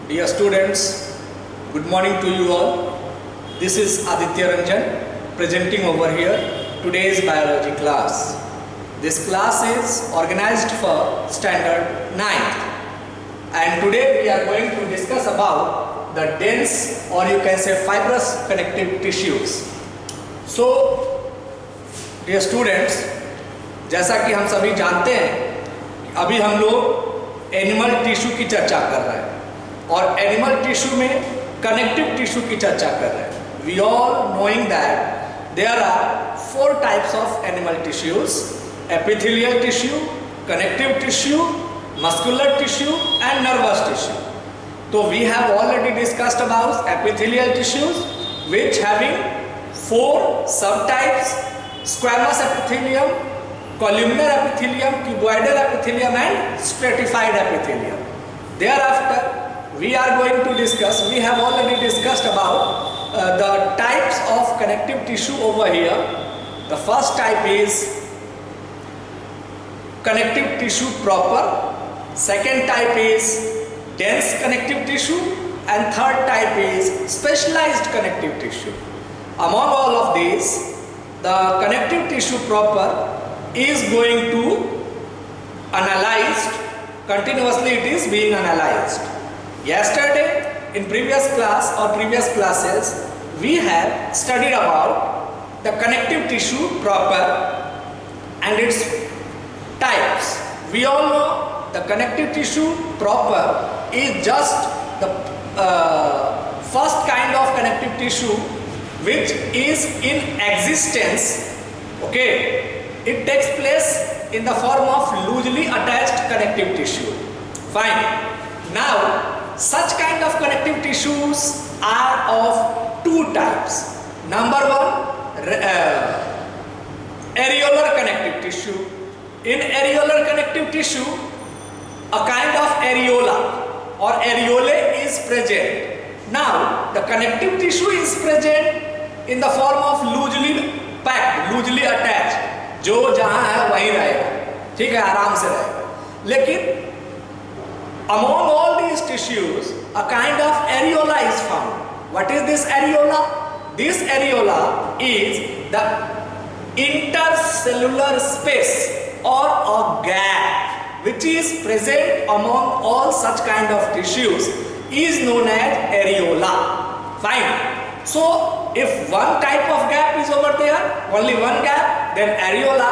Dear students, good morning to you all. This is Aditya Ranjan presenting over here today's biology class. This class is organized for standard 9th, and today we are going to discuss about the dense or you can say fibrous connective tissues. So dear students, जैसा कि हम सभी जानते हैं अभी हम लोग animal tissue की चर्चा कर रहे हैं और एनिमल टिश्यू में कनेक्टिव टिश्यू की चर्चा कर रहे हैं. We all knowing that there are 4 types of animal tissues: epithelial tissue, connective tissue, muscular tissue and nervous tissue. तो we have already discussed about epithelial tissues which having 4 sub types: squamous epithelium, columnar epithelium, cuboidal epithelium and stratified epithelium. Thereafter we are going to discuss, we have already discussed about the types of connective tissue over here. The first type is connective tissue proper, second type is dense connective tissue and third type is specialized connective tissue. Among all of these, the connective tissue proper is going to analyzed continuously. It is being analyzed. Yesterday in previous class or previous classes we have studied about the connective tissue proper and its types. We all know the connective tissue proper is just the first kind of connective tissue which is in existence. Okay, it takes place in the form of loosely attached connective tissue. Fine. Now, such kind of connective tissues are of 2 types. Number 1, areolar connective tissue. In areolar connective tissue, a kind of areola or areolae is present. Now, the connective tissue is present in the form of loosely packed, loosely attached. जो जहां है वहीं रहेगा, ठीक है, आराम से रहेगा. लेकिन among all these tissues a kind of areola is found. What is this areola? This areola is the intercellular space or a gap which is present among all such kind of tissues is known as areola. Fine. So if one type of gap is over there, only one gap, then areola,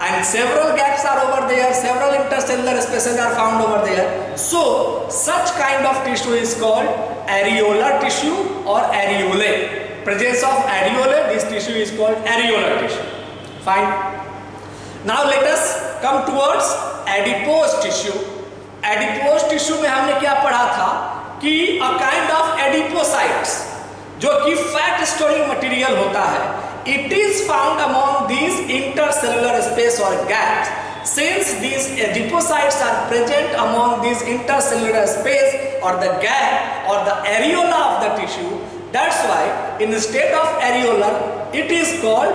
and several gaps are over there, several intercellular spaces are found over there. So such kind of tissue is called areolar tissue or areolae. Presence of areolae, this tissue is called areolar tissue. Fine. Now let us come towards adipose tissue. Adipose tissue में हमने क्या पढ़ा था कि a kind of adipocytes जो कि fat storing material होता है, it is found among these intercellular space or gaps. Since these adipocytes are present among these intercellular space or the gap or the areola of the tissue, that's why in the state of areolar it is called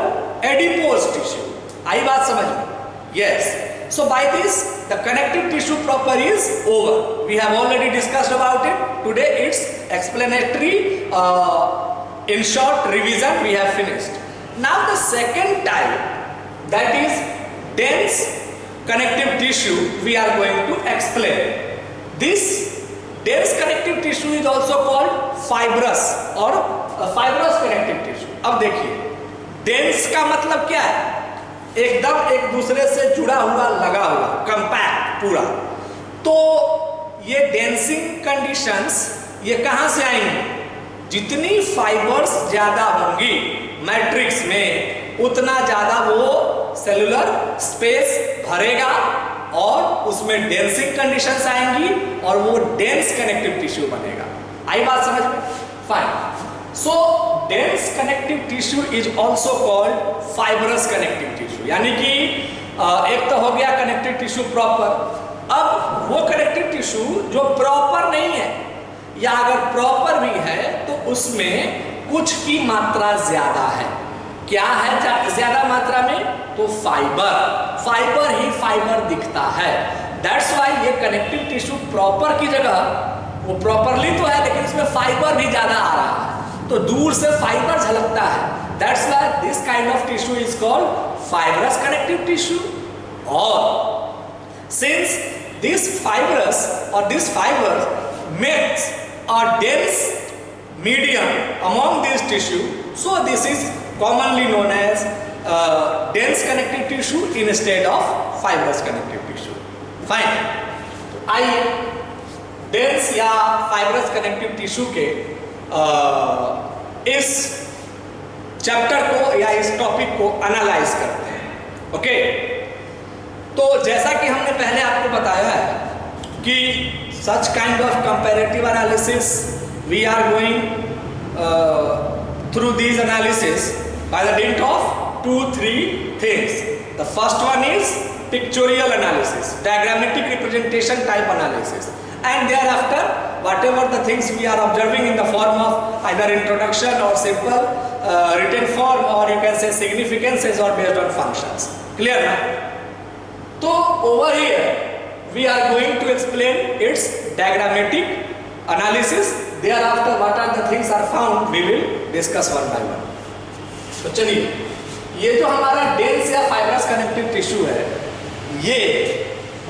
adipose tissue. आई बात समझ में? Yes. So by this the connective tissue proper is over. We have already discussed about it. Today it's explanatory. In short revision we have finished. Now the second type, that is dense connective tissue, we are going to explain. This dense connective tissue is also called fibrous or fibrous connective tissue. अब देखिए, dense का मतलब क्या है? एकदम एक दूसरे से जुड़ा हुआ, लगा हुआ, कंपैक्ट पूरा. तो ये डेंसिंग कंडीशंस ये कहां से आएंगी? जितनी फाइबर्स ज्यादा होंगी मैट्रिक्स में उतना ज्यादा वो सेलुलर स्पेस भरेगा और उसमें डेंसिंग कंडीशंस आएंगी और वो डेंस कनेक्टिव टिश्यू बनेगा. आई बात समझ में? Fine. So dense connective tissue is also called fibrous connective tissue. यानी कि एक तो हो गया connective tissue proper. अब वो connective tissue जो proper नहीं है या अगर proper भी है तो उसमें कुछ की मात्रा ज्यादा है. क्या है ज्यादा मात्रा में? तो फाइबर ही फाइबर दिखता है. That's why ये connective tissue proper की जगह वो प्रॉपरली तो है लेकिन उसमें फाइबर भी ज्यादा आ रहा है, तो दूर से फाइबर झलकता है। That's why this kind of tissue is called fibrous connective tissue. Or since this fibrous or this fiber makes a dense medium among these tissue, so this is commonly known as dense connective tissue instead of fibrous connective tissue. Fine. आइए dense या fibrous connective tissue के इस chapter को या इस topic को analyse करते हैं। ओके, तो जैसा कि हमने पहले आपको बताया है कि such kind of comparative analysis we are going through these analysis by the dint of 2-3 things. The first one is pictorial analysis, diagrammatic representation type analysis, and thereafter whatever the things we are observing in the form of either introduction or simple written form or you can say significances or based on functions. Clear na? So over here we are going to explain its diagrammatic analysis. Thereafter what are the things are found we will discuss one by one. तो चलिए, ये जो हमारा dense या fibrous connective tissue है ये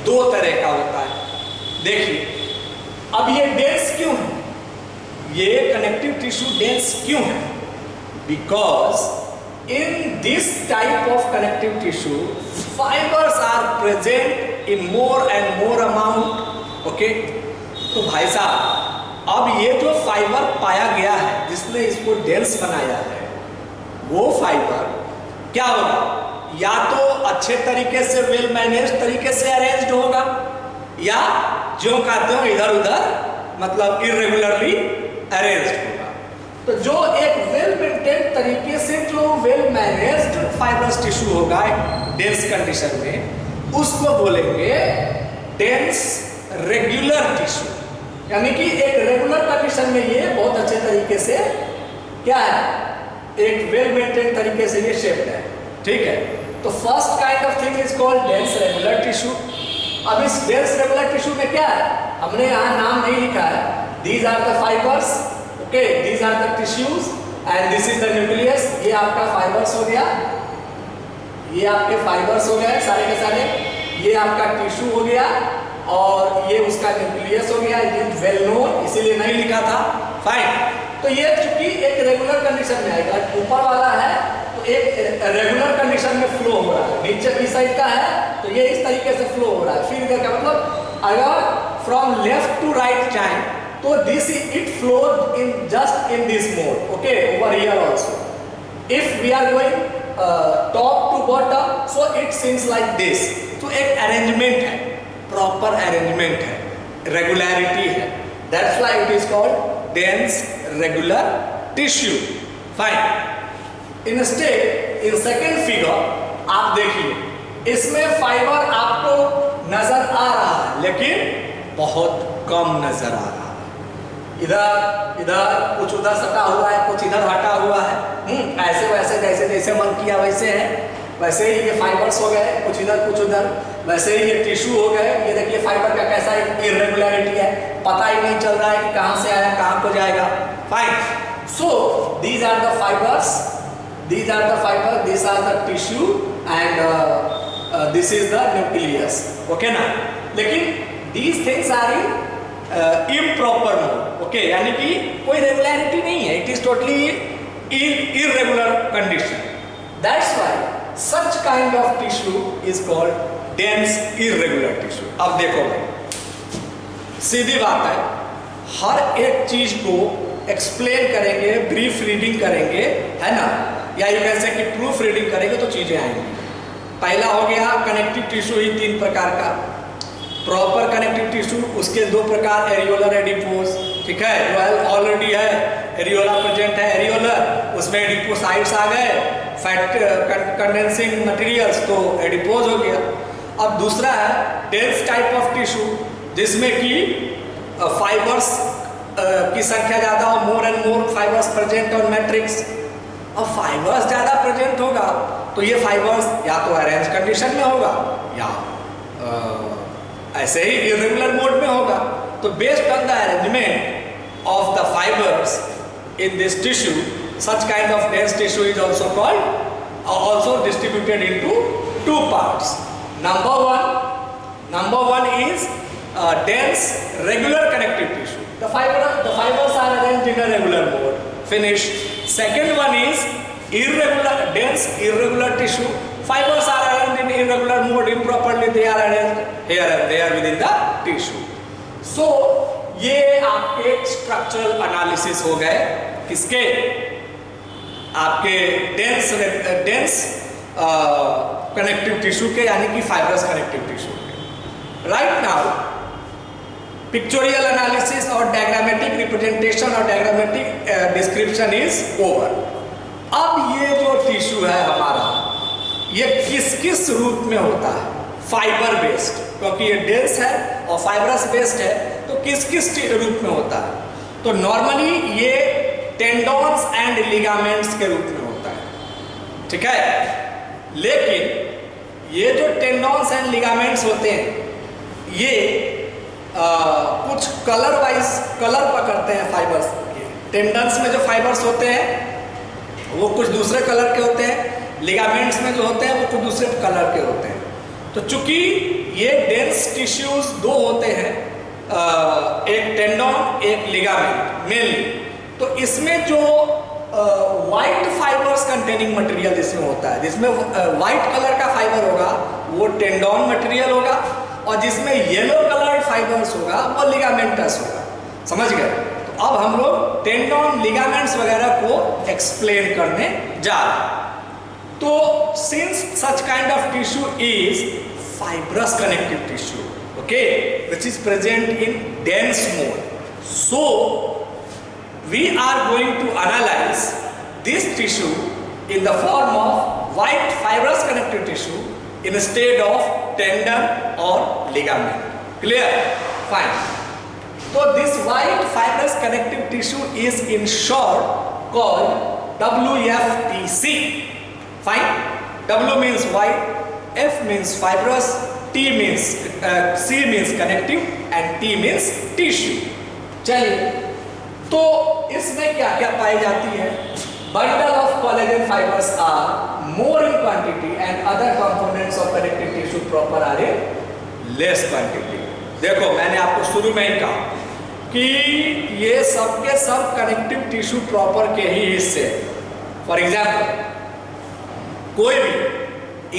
दो तरह का होता है। देखिए, अब ये डेंस क्यों है, ये कनेक्टिव टिश्यू डेंस क्यों है? Because in this type of connective tissue fibres are present in more and more amount. Okay, तो भाई साहब अब ये जो फाइबर पाया गया है जिसने इसको डेंस बनाया है, वो फाइबर क्या होगा, या तो अच्छे तरीके से वेल मैनेज तरीके से अरेंज्ड होगा या जो का त्यों इधर उधर मतलब इरेगुलरली अरेंज्ड होगा। तो जो एक वेल मेंटेन तरीके से जो वेल मैनेज्ड फाइब्रस टिश्यू होगा डेंस कंडीशन में, उसको बोलेंगे डेंस रेगुलर टिश्यू। यानी कि एक रेगुलर कंडीशन में ये बहुत अच्छे तरीके से क्या है, एक वेल मेंटेन तरीके से ये शेप्ड है। ठीक है, तो first kind of thing is called dense regular tissue. अब इस डेंस रेगुलर टिश्यू में क्या है, हमने यहाँ नाम नहीं लिखा है। These are the fibres, okay, these are the tissues and this is the nucleus. ये आपका फाइबर्स हो गया, ये आपके फाइबर्स हो गए सारे के सारे, ये आपका टिश्यू हो गया और ये उसका न्यूक्लियस हो गया। इट इज वेल नोन, इसीलिए नहीं लिखा था। फाइन, तो ये चूंकि एक रेगुलर कंडीशन में आएगा, ऊपर वाला है तो एक रेगुलर कंडीशन में फ्लो हो रहा है, नीचे भी साइड का है तो ये इस तरीके से फ्लो हो रहा है। फिर क्या मतलब, अगर फ्रॉम लेफ्ट टू राइट जाए तो this it flow in just in this mode. Okay, over here also if we are going top to bottom so it seems like this. तो एक अरेंजमेंट है, प्रॉपर अरेंजमेंट है, regularity है। That's why it is called dense regular tissue. Fine, instead in second figure आप देखिए, इसमें fibre आपको नजर आ रहा है लेकिन बहुत कम नजर आ रहा है। इधर इधर कुछ उधर सटा हुआ है, कुछ इधर हटा हुआ है। ऐसे वैसे जैसे जैसे मन किया वैसे है, वैसे ही ये फाइबर्स हो गए, कुछ इधर कुछ उधर, वैसे ही ये टिश्यू हो गए। ये देखिए फाइबर का कैसा इरेगुलरिटी है, पता ही नहीं चल रहा है कि कहाँ से आया कहाँ को जाएगा। Fine, so these are the fibres, these are the fiber, these are the tissue and this is the nucleus. Okay ना, लेकिन these things are in improper mode. Okay, यानी कि कोई regularity नहीं है, it is totally irregular condition. That's why such kind of tissue is called dense irregular tissue. अब देखो भाई, सीधी बात है, हर एक चीज को एक्सप्लेन करेंगे, ब्रीफ रीडिंग करेंगे, है ना, या यू कैन से कि प्रूफ रीडिंग करेंगे तो चीजें आएंगी। पहला हो गया कनेक्टिव टिश्यू ही 3 प्रकार का, प्रॉपर कनेक्टिव टिश्यू, उसके 2 प्रकार, एरियोलर एडिपोज। ठीक है, जो ऑलरेडी है एरियोला प्रेजेंट है, एरियोलर, उसमें एडिपोसाइट्स आ गए, फैट कंडेंसिंग मटेरियल्स, तो एडिपोज हो गया। अब दूसरा है डेंस टाइप ऑफ टिश्यू, जिसमें कि फाइबर्स की संख्या ज़्यादा हो, मोर and more fibres present on matrix. अब फाइबर्स ज़्यादा प्रेजेंट होगा तो ये फाइबर्स या तो अरेंज कंडीशन में होगा या ऐसे ही इरेगुलर मोड में होगा। तो based on the arrangement of the fibres in this tissue, such kind of dense tissue is also called, also distributed into two parts. Number one is dense regular connective tissue. The fibers are arranged in a regular mode. Finish. Second one is dense irregular tissue. Fibers are arranged in irregular mode. Improperly they are arranged here and there within the tissue. So ये आपके structural analysis हो गए किसके, आपके dense connective tissue के, यानी कि fibrous connective tissue के. राइट नाउ पिक्चोरियल एनालिसिस और डायग्रामेटिक रिप्रेजेंटेशन और डायग्रामेटिक डिस्क्रिप्शन इज ओवर. अब ये जो टिश्यू है हमारा, ये किस किस रूप में होता है? फाइबर बेस्ड, क्योंकि ये डेंस है और फाइब्रस बेस्ड है, तो किस किस रूप में होता है? तो नॉर्मली ये टेंडॉन्स एंड लिगामेंट्स के रूप में होता है, ठीक है. लेकिन ये जो टेंडॉन्स एंड लिगामेंट्स होते हैं, ये कुछ कलर वाइज कलर पकड़ते हैं फाइबर्स के. टेंडन्स में जो फाइबर्स होते हैं वो कुछ दूसरे कलर के होते हैं, लिगामेंट्स में जो होते हैं वो कुछ दूसरे कलर के होते हैं. तो चूंकि ये डेंस टिश्यूज दो होते हैं, एक टेंडन एक लिगामेंट मेनली, तो इसमें जो वाइट फाइबर्स कंटेनिंग मटेरियल जिसमें होता है, जिसमें वाइट कलर का फाइबर होगा वो टेंडन मटेरियल होगा, और जिसमें येलो कलर्ड फाइबर्स होगा वो लिगामेंटस होगा. समझ गए? तो अब हम लोग टेंडन लिगामेंट्स वगैरह को एक्सप्लेन करने जा रहे हैं. तो since such kind of tissue is fibrous connective tissue, okay, which is present in dense mode, so we are going to analyze this tissue in the form of white fibrous connective tissue instead of tendon or ligament. Clear? Fine. So this white fibrous connective tissue is in short called WFTC. Fine. W means white, F means fibrous, T means C means connective and T means tissue. चलिए, तो इसमें क्या क्या पाई जाती है? Bundle of collagen fibers are more in quantity and other components of connective tissue proper are in less quantity. देखो मैंने आपको शुरू में ही कहा कि ये सब के सब कनेक्टिव टिश्यू प्रॉपर के ही हिस्से. फॉर एग्जाम्पल कोई भी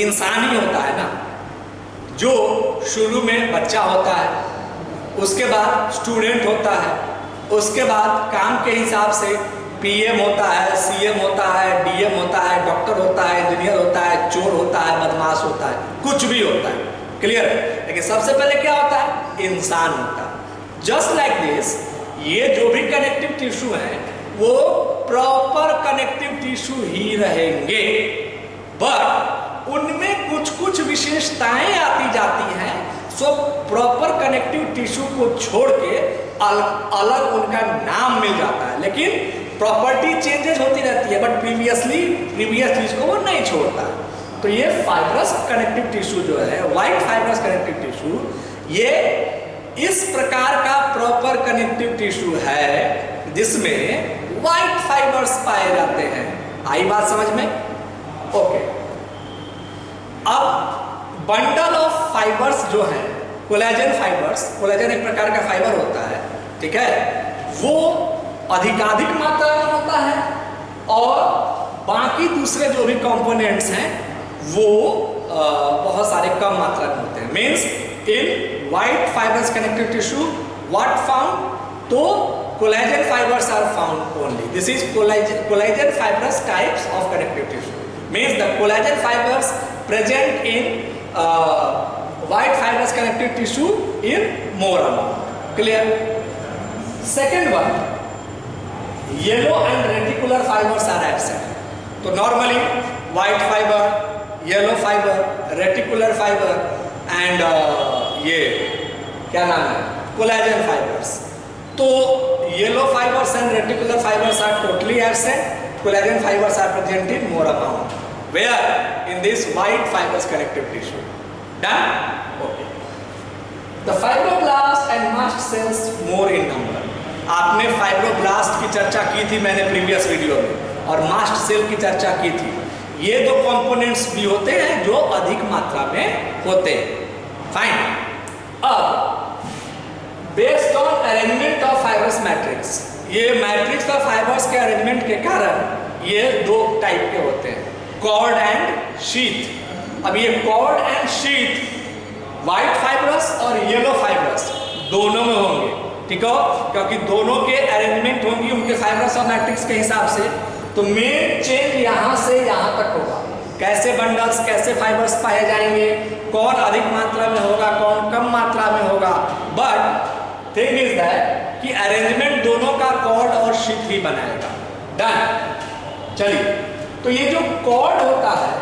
इंसान ही होता है ना, जो शुरू में बच्चा होता है, उसके बाद स्टूडेंट होता है, उसके बाद काम के हिसाब से पीएम होता है, सीएम होता है, डीएम होता है, डॉक्टर होता है, इंजीनियर होता है, चोर होता है, बदमाश होता है, कुछ भी होता है. क्लियर है? लेकिन सबसे पहले क्या होता है? इंसान होता है. जस्ट लाइक दिस, ये जो भी कनेक्टिव टिश्यू है वो प्रॉपर कनेक्टिव टिश्यू ही रहेंगे, बट उनमें कुछ कुछ विशेषताएं आती जाती हैं. सो प्रॉपर कनेक्टिव टिश्यू को छोड़ के अलग उनका नाम मिल जाता है, लेकिन प्रॉपर्टी चेंजेस होती रहती है, बट प्रीवियस चीज को वो नहीं छोड़ता. तो ये फाइब्रस कनेक्टिव टिश्यू जो है, व्हाइट फाइब्रस कनेक्टिव टिश्यू, ये इस प्रकार का प्रॉपर कनेक्टिव टिश्यू है जिसमें व्हाइट फाइबर्स पाए जाते हैं. आई बात समझ में? ओके. अब बंडल ऑफ फाइबर्स जो है, कोलेजन फाइबर्स, कोलेजन एक प्रकार का फाइबर होता है, ठीक है, वो अधिकाधिक मात्रा में होता है, और बाकी दूसरे जो भी कंपोनेंट्स हैं वो बहुत सारे कम मात्रा में होते हैं. Means in white fibres connective tissue what found? तो collagen fibres are found only. This is collagen fibres types of connective tissue. Means the collagen fibers present in white fibrous connective tissue in more amount. Clear? Second one, yellow and reticular fibers are absent. तो normally white fiber, yellow fiber, reticular fiber and ये क्या नाम है? Collagen fibers. तो yellow fibers and reticular fibers are totally absent. Collagen fibers are present in more amount. Where? In this white fibrous connective tissue. Done? Okay. The fibroblast and mast cells more in number. आपने fibroblast की चर्चा की थी मैंने previous video में, और mast cell की चर्चा की थी। ये दो कंपोनेंट्स भी होते हैं जो अधिक मात्रा में होते हैं। फाइन। अब based on arrangement of fibrous matrix, ये मैट्रिक्स और फाइबर्स के अरेंजमेंट के कारण ये दो टाइप के होते हैं, कॉर्ड एंड शीथ। अब ये cord and sheath white fibres और येलो फाइबरस दोनों में होंगे, ठीक है, क्योंकि दोनों के अरेंजमेंट होंगी उनके फाइबरस और मैट्रिक्स के हिसाब से। तो मेन चेंज यहाँ से यहाँ तक होगा, कैसे बंडल्स कैसे फाइबर्स पाए जाएंगे, कौन अधिक मात्रा में होगा कौन कम मात्रा में होगा। बट थिंग इज दैट कि अरेंजमेंट दोनों का कॉर्ड और शीथ ही बनाएगा। डन। चलिए, तो ये जो कॉर्ड होता है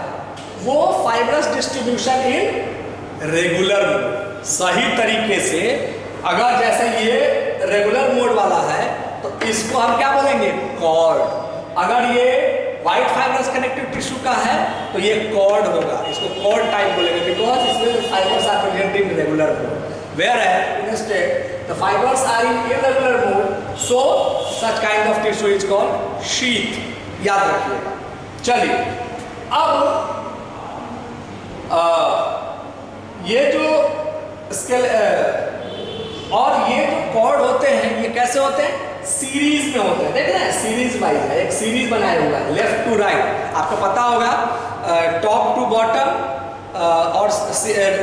वो fibrous distribution in regular mode, सही तरीके से अगर जैसे ये रेगुलर मोड वाला है तो इसको हम क्या बोलेंगे, कॉर्ड। अगर ये व्हाइट फाइबरस कनेक्टिव टिश्यू का है तो ये कॉर्ड होगा, इसको कॉर्ड टाइप बोलेंगे, बिकॉज इसमें fibres are present in regular mode, whereas instead the fibers are in irregular mode, so such kind of tissue is called sheath। याद रखिएगा। चलिए, अब ये जो स्केल और ये जो कॉर्ड होते हैं ये कैसे होते हैं, सीरीज में होते हैं। देख रहे हैं सीरीज वाइज है, एक सीरीज बनाया हुआ है लेफ्ट टू राइट। आपको पता होगा टॉप टू बॉटम और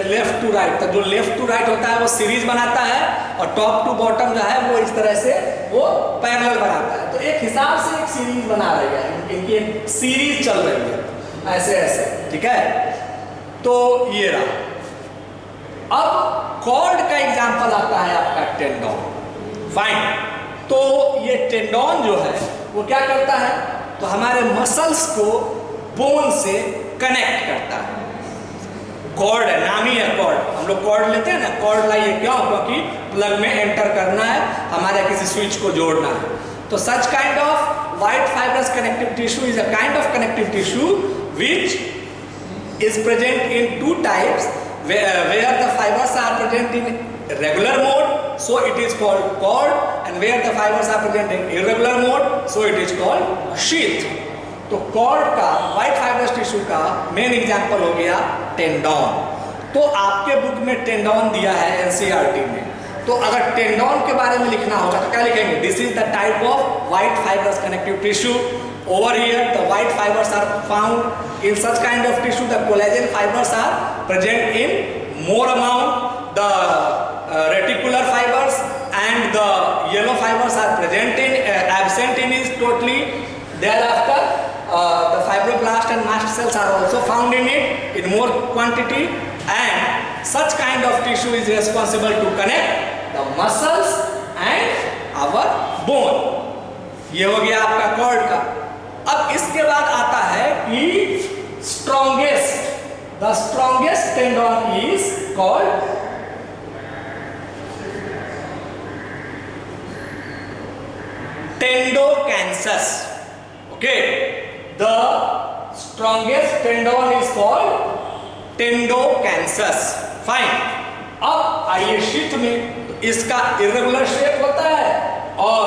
लेफ्ट टू राइट, तो जो लेफ्ट टू राइट होता है वो सीरीज बनाता है और टॉप टू बॉटम जो है वो इस तरह से वो पैरेलल बनाता है। तो एक हिसाब से एक सीरीज बना रही है, इनकी एक सीरीज चल रही है ऐसे ऐसे, ठीक है। तो ये रहा। अब कॉर्ड का एग्जांपल आता है आपका टेंडन। फाइन। तो ये टेंडन जो है वो क्या करता है, तो हमारे मसल्स को बोन से कनेक्ट करता है। कॉर्ड है, नाम ही है कॉर्ड। हम लोग कॉर्ड लेते हैं ना, कॉर्ड लाइए क्यों, क्योंकि प्लग में एंटर करना है, हमारे किसी स्विच को जोड़ना है। तो सच kind of white fibrous connective tissue is a kind of connective tissue which is present in two types, where the fibers are present in regular mode, so it is called cord, and where the fibers are present in irregular mode, so it is called sheath। तो cord का, white fibrous tissue का main example हो गया tendon. तो आपके book में tendon दिया है एनसीईआरटी में, तो अगर टेंडन के बारे में लिखना होगा तो क्या लिखेंगे, this is the type of white fibrous connective tissue. Over here the white fibers are found in such kind of tissue, the collagen fibers are present in more amount, the reticular fibers and the yellow fibers are present in absent in is totally। Thereafter the fibroblast and mast cells are also found in it in more quantity, and such kind of tissue is responsible to connect the muscles and our bone। ये हो गया आपका cord का। अब इसके बाद आता है कि strongest, the strongest tendon is called tendocalcaneus. Okay, the strongest tendon is called tendocalcaneus. Fine. अब आइए शीथ में, तो इसका इरेगुलर शेप होता है और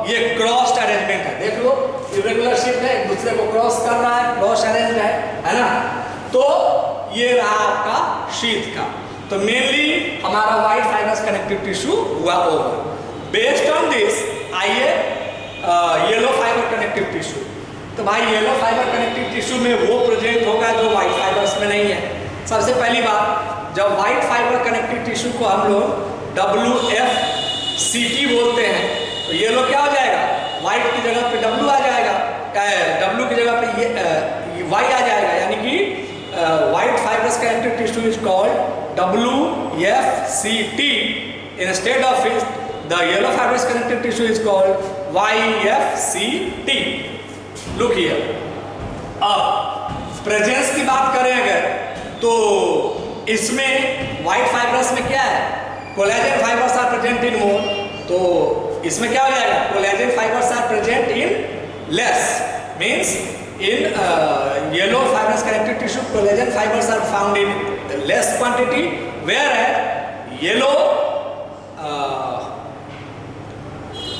ये क्रॉस्ड अरेंजमेंट है। देख लो, इरेगुलर शेप है, एक दूसरे को क्रॉस कर रहा है, क्रॉस अरेंज है ना। तो ये रहा आपका शीथ का। तो मेनली हमारा व्हाइट फाइबरस कनेक्टिव टिश्यू हुआ ओवर। बेस्ड ऑन दिस आइए येलो फाइबर कनेक्टिव टिश्यू। तो भाई येलो फाइबर कनेक्टिव टिश्यू में वो प्रेजेंट होगा जो व्हाइट फाइबर्स में नहीं है। सबसे पहली बात, जब व्हाइट फाइबर कनेक्टिव टिश्यू को हम लोग WFCT बोलते हैं, तो येलो क्या हो जाएगा, व्हाइट की जगह पे W आ जाएगा, W की जगह पे ये Y आ जाएगा, यानी कि white fibrous connective tissue is called WFCT। Instead of it the yellow fibrous connective tissue is called YFCT। Look here. अब प्रेजेंस की बात करें अगर, तो इसमें व्हाइट फाइबरस में क्या है, collagen fibres are present in more, तो इसमें क्या हो जाएगा, collagen fibres are present in less, means in yellow fibrous connective tissue collagen fibers are found in less quantity, whereas yellow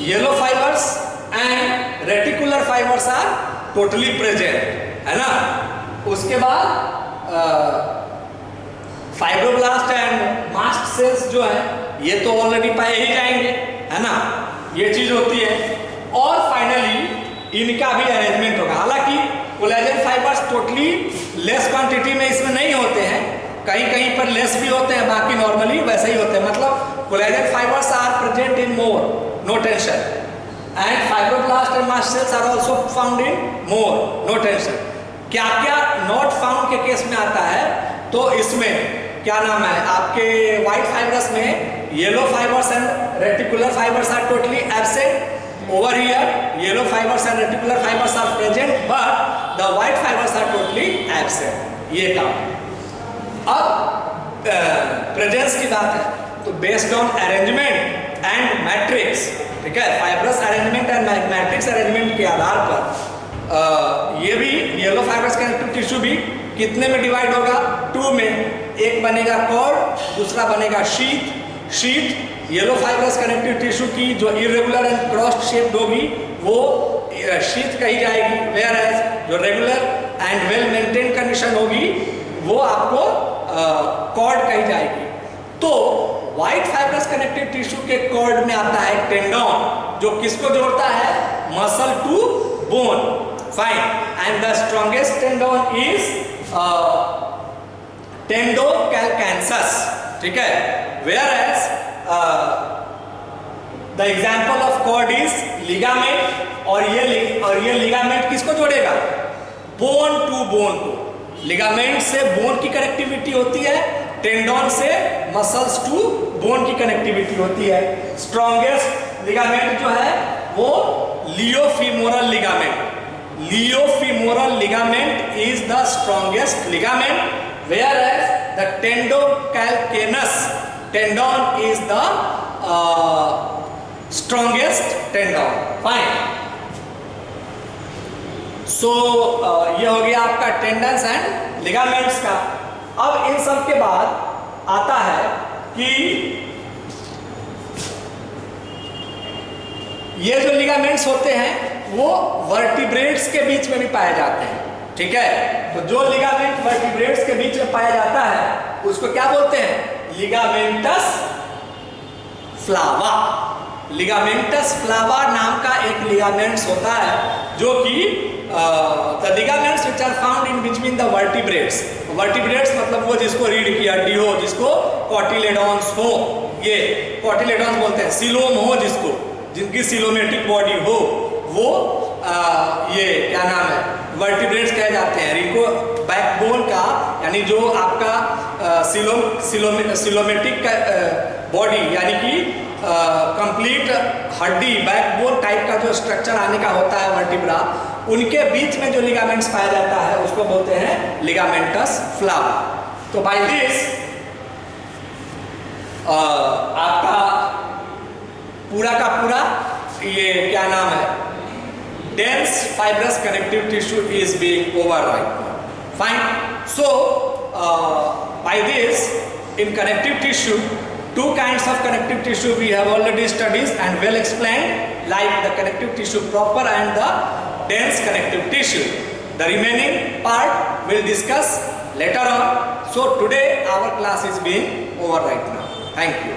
yellow fibres and reticular fibres are totally present, है ना। उसके बाद fibroblast and mast sales जो है ये तो already पाए ही जाएंगे, है ना, ये चीज होती है। और फाइनली इनका भी अरेंजमेंट होगा। हालांकि collagen fibres totally less quantity में इसमें नहीं होते हैं, कहीं कहीं पर लेस भी होते हैं, बाकी नॉर्मली वैसे ही होते हैं। मतलब collagen fibres are present in more, no tension, and fibroblast and mast cells are also found in more, no tension. क्या क्या नॉट फाउंड के केस में आता है, तो इसमें क्या नाम है आपके व्हाइट फाइबर्स में yellow fibres and reticular fibres are totally absent. Over here, yellow fibers and reticular fibers are present, but the white fibers are totally absent. ये काम है। अब प्रेजेंस की बात है, तो based on arrangement and matrix, ठीक है, fibrous arrangement and matrix arrangement के आधार पर ये भी येलो फाइबर्स कनेक्टिव टिश्यू भी कितने में डिवाइड होगा, 2 में। एक बनेगा कॉर्ड, दूसरा बनेगा sheath. Yellow fibrous connective tissue की जो इरेगुलर एंड क्रॉस्ड शेप होगी वो शीथ कही जाएगी, वेयर एज जो regular and well maintain condition होगी वो आपको कॉर्ड कही जाएगी। तो व्हाइट फाइबरस कनेक्टिव टिश्यू के कॉर्ड में आता है टेंडन, जो किसको जोड़ता है, muscle to bone, fine. And the strongest tendon is tendo calcaneus, ठीक है, where as the example of cord is ligament. और ये लिगामेंट किसको जोड़ेगा, बोन टू बोन को। लिगामेंट से बोन की कनेक्टिविटी होती है, टेंडन से मसल्स टू बोन की कनेक्टिविटी होती है। स्ट्रॉन्गेस्ट लिगामेंट जो है वो iliofemoral ligament. Iliofemoral ligament is the strongest ligament, where as the tendo calcaneus tendon is the strongest tendon, fine। so ये हो गया आपका टेंडन्स एंड लिगामेंट्स का। अब इन सब के बाद आता है कि ये जो लिगामेंट्स होते हैं वो वर्टिब्रेट्स के बीच में भी पाए जाते हैं, ठीक है। तो जो लिगामेंट वर्टिब्रेट्स के बीच में पाया जाता है उसको क्या बोलते हैं, लिगामेंटस फ्लावा। लिगामेंटस फ्लावा नाम का एक लिगामेंट्स होता है जो कि the ligaments which are found in between the vertebrates. Vertebrates मतलब वो जिसको रीढ़ की हड्डी हो, जिसको कॉटिलेडॉन्स हो, ये कॉटिलेडॉन्स बोलते हैं। सिलोम हो, जिसको जिनकी सिलोमेटिक बॉडी हो, वो ये क्या नाम है, वर्टिब्रेट्स कहे जाते हैं। इनको बैकबोन का यानी जो आपका सिलोमेटिक बॉडी यानी कि कंप्लीट हड्डी बैकबोन टाइप का जो स्ट्रक्चर आने का होता है वर्टिब्रा, उनके बीच में जो लिगामेंट्स पाया जाता है उसको बोलते हैं लिगामेंटस फ्लावा। तो बाय दिस आपका पूरा का पूरा ये क्या नाम है, dense fibrous connective tissue is being over right now, fine। So by this, in connective tissue, 2 kinds of connective tissue we have already studied and well explained, like the connective tissue proper and the dense connective tissue. The remaining part we'll discuss later on. So today our class is being over right now. Thank you.